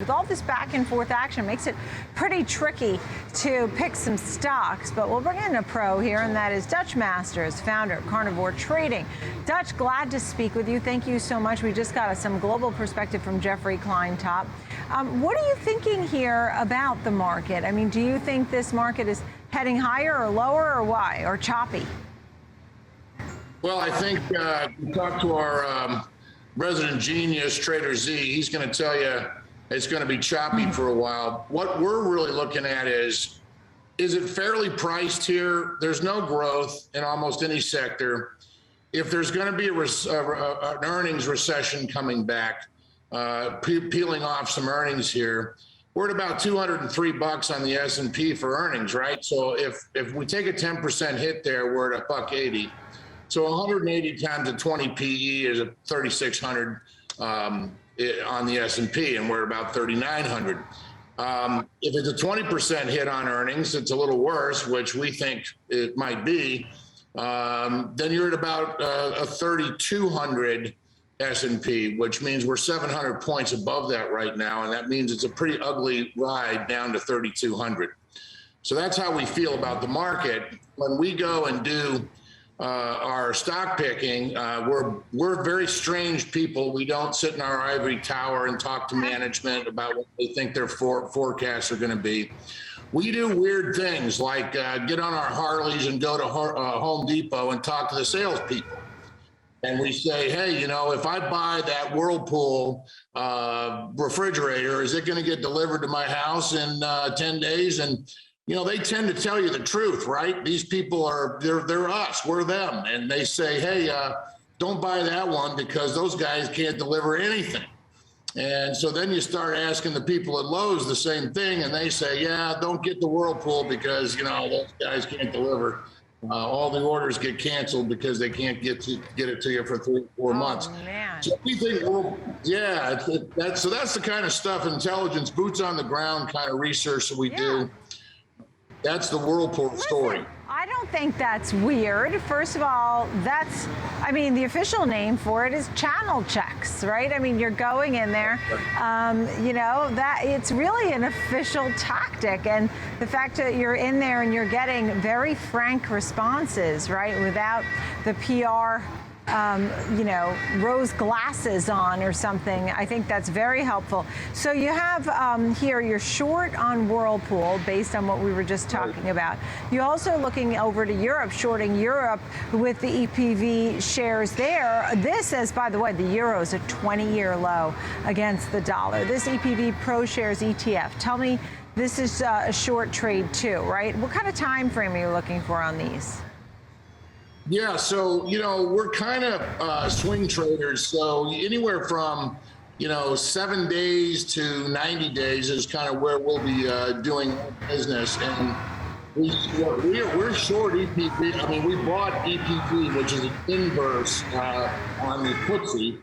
With all this back and forth action, makes it pretty tricky to pick some stocks, but we'll bring in a pro here, and that is Dutch Masters, founder of Carnivore Trading. Dutch, glad to speak with you. Thank you so much. We just got some global perspective from Jeffrey Kleintop. What are you thinking here about the market? I mean, do you think this market is heading higher or lower, or why, or choppy? Well, I think you talk to our resident genius, Trader Z, he's going to tell you it's going to be choppy for a while. What we're really looking at is it fairly priced here? There's no growth in almost any sector. If there's going to be an earnings recession coming back, peeling off some earnings here, we're at about $203 on the S&P for earnings, right? So if we take a 10% hit there, we're at $1.80. So 180 times a 20 PE is a 3,600 on the S&P, and we're about 3,900. If it's a 20% hit on earnings, it's a little worse, which we think it might be. Then you're at about a 3,200 S&P, which means we're 700 points above that right now, and that means it's a pretty ugly ride down to 3,200. So that's how we feel about the market. When we go and do our stock picking, we're very strange people. We don't sit in our ivory tower and talk to management about what they think their forecasts are going to be. We do weird things like get on our Harleys and go to Home Depot and talk to the salespeople. And we say, hey, you know, if I buy that Whirlpool refrigerator, is it going to get delivered to my house in 10 days? And you know, they tend to tell you the truth, right? These people they're us, we're them. And they say, hey, don't buy that one because those guys can't deliver anything. And so then you start asking the people at Lowe's the same thing, and they say, yeah, don't get the Whirlpool because, you know, those guys can't deliver. All the orders get canceled because they can't get it to you for 3 or 4 months. Man. So we think, well, yeah, that's the kind of stuff, intelligence, boots on the ground kind of research that we do. That's the Whirlpool story. I don't think that's weird. First of all, the official name for it is channel checks, right? I mean, you're going in there, you know, that it's really an official tactic. And the fact that you're in there and you're getting very frank responses, right, without the PR you know, rose glasses on or something. I think that's very helpful. So you have here, you're short on Whirlpool based on what we were just talking about. You're also looking over to Europe, shorting Europe with the EPV shares there. This says, by the way, the euro is a 20-year low against the dollar. This EPV Pro Shares ETF. Tell me, this is a short trade too, right? What kind of time frame are you looking for on these? Yeah, so, you know, we're kind of swing traders. So anywhere from, you know, 7 days to 90 days is kind of where we'll be doing business. And we're short EPV. I mean, we bought EPV, which is an inverse on the FTSE.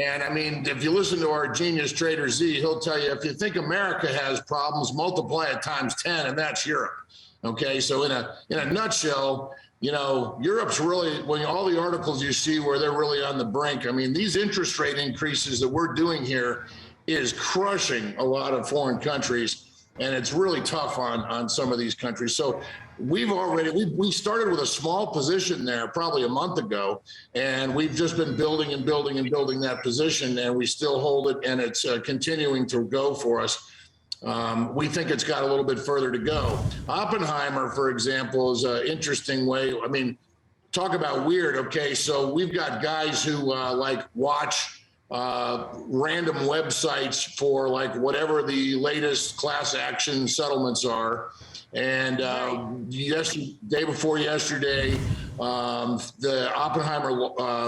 And I mean, if you listen to our genius Trader Z, he'll tell you, if you think America has problems, multiply it times 10, and that's Europe. Okay, so in a nutshell, you know, Europe's really, when all the articles you see where they're really on the brink, I mean, these interest rate increases that we're doing here is crushing a lot of foreign countries, and it's really tough on some of these countries. So we started with a small position there probably a month ago, and we've just been building and building and building that position, and we still hold it, and it's continuing to go for us. We think it's got a little bit further to go. Oppenheimer, for example, is an interesting way. I mean, talk about weird. Okay, so we've got guys who like watch random websites for like whatever the latest class action settlements are. And day before yesterday, the Oppenheimer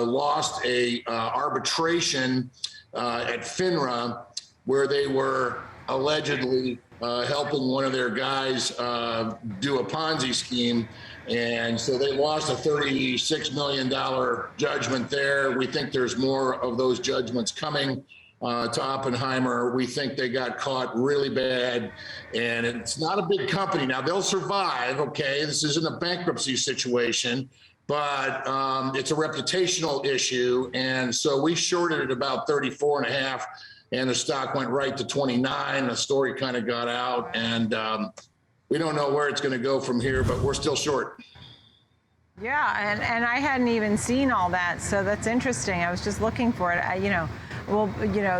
lost a arbitration at FINRA where they were allegedly helping one of their guys do a Ponzi scheme. And so they lost a $36 million judgment there. We think there's more of those judgments coming to Oppenheimer. We think they got caught really bad, and it's not a big company. Now they'll survive, okay? This isn't a bankruptcy situation, but it's a reputational issue. And so we shorted it about 34.5. and the stock went right to 29. The story kind of got out, and we don't know where it's going to go from here, but we're still short. Yeah, and I hadn't even seen all that, so that's interesting. I was just looking for it. We'll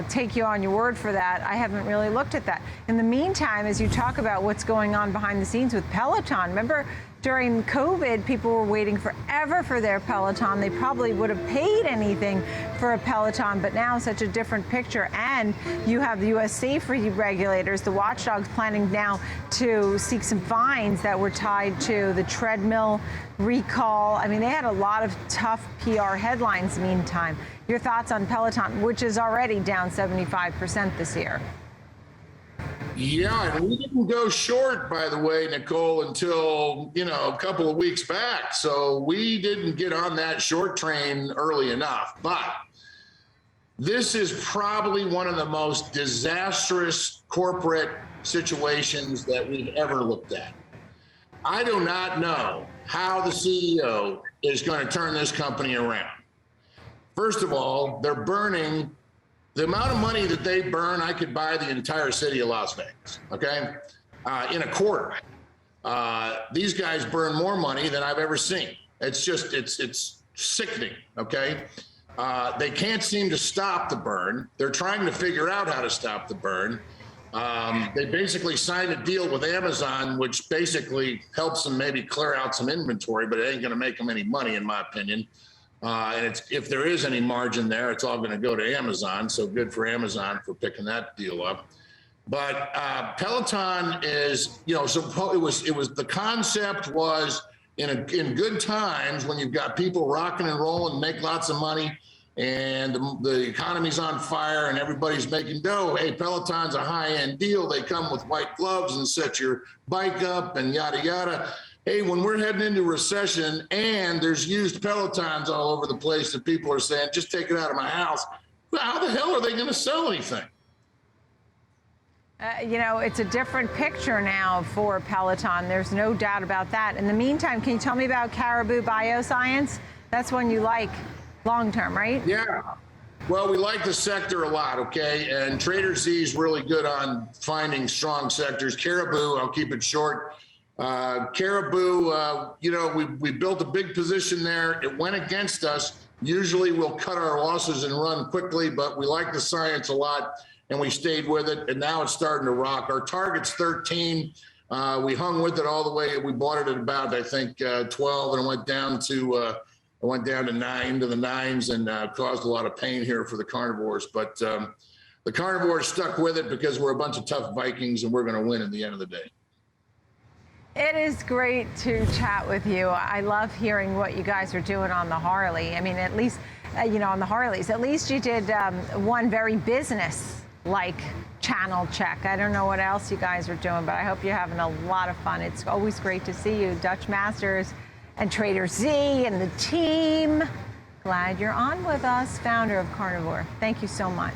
take you on your word for that. I haven't really looked at that. In the meantime, as you talk about what's going on behind the scenes with Peloton, remember during COVID, people were waiting forever for their Peloton. They probably would have paid anything for a Peloton, but now such a different picture. And you have the U.S. safety regulators, the watchdogs, planning now to seek some fines that were tied to the treadmill recall. I mean, they had a lot of tough PR headlines meantime. Your thoughts on Peloton, which is already down 75% this year? Yeah, and we didn't go short, by the way, Nicole, until, a couple of weeks back. So we didn't get on that short train early enough. But this is probably one of the most disastrous corporate situations that we've ever looked at. I do not know how the CEO is going to turn this company around. First of all, they're burning the amount of money that they burn. I could buy the entire city of Las Vegas, okay, in a quarter. These guys burn more money than I've ever seen. It's just, it's sickening, okay? They can't seem to stop the burn. They're trying to figure out how to stop the burn. They basically signed a deal with Amazon, which basically helps them maybe clear out some inventory, but it ain't gonna make them any money, in my opinion. And if there is any margin there, it's all going to go to Amazon. So good for Amazon for picking that deal up. But Peloton is, so it was the concept was in good times when you've got people rocking and rolling, make lots of money, and the economy's on fire and everybody's making dough. Hey, Peloton's a high-end deal. They come with white gloves and set your bike up and yada yada. Hey, when we're heading into recession and there's used Pelotons all over the place that people are saying, just take it out of my house, how the hell are they going to sell anything? It's a different picture now for Peloton. There's no doubt about that. In the meantime, can you tell me about Caribou Bioscience? That's one you like long-term, right? Yeah. Well, we like the sector a lot, okay? And Trader Z is really good on finding strong sectors. Caribou, I'll keep it short. Caribou, we built a big position there. It went against us. Usually we'll cut our losses and run quickly, but we like the science a lot and we stayed with it, and now it's starting to rock. Our target's 13. We hung with it all the way. We bought it at about, I think, 12, and it went down to 9 to the 9s, and caused a lot of pain here for the carnivores. But the carnivores stuck with it because we're a bunch of tough Vikings and we're going to win at the end of the day. It is great to chat with you. I love hearing what you guys are doing on the Harley. I mean, at least, on the Harleys, at least you did one very business-like channel check. I don't know what else you guys are doing, but I hope you're having a lot of fun. It's always great to see you, Dutch Masters and Trader Z and the team. Glad you're on with us, founder of Carnivore. Thank you so much.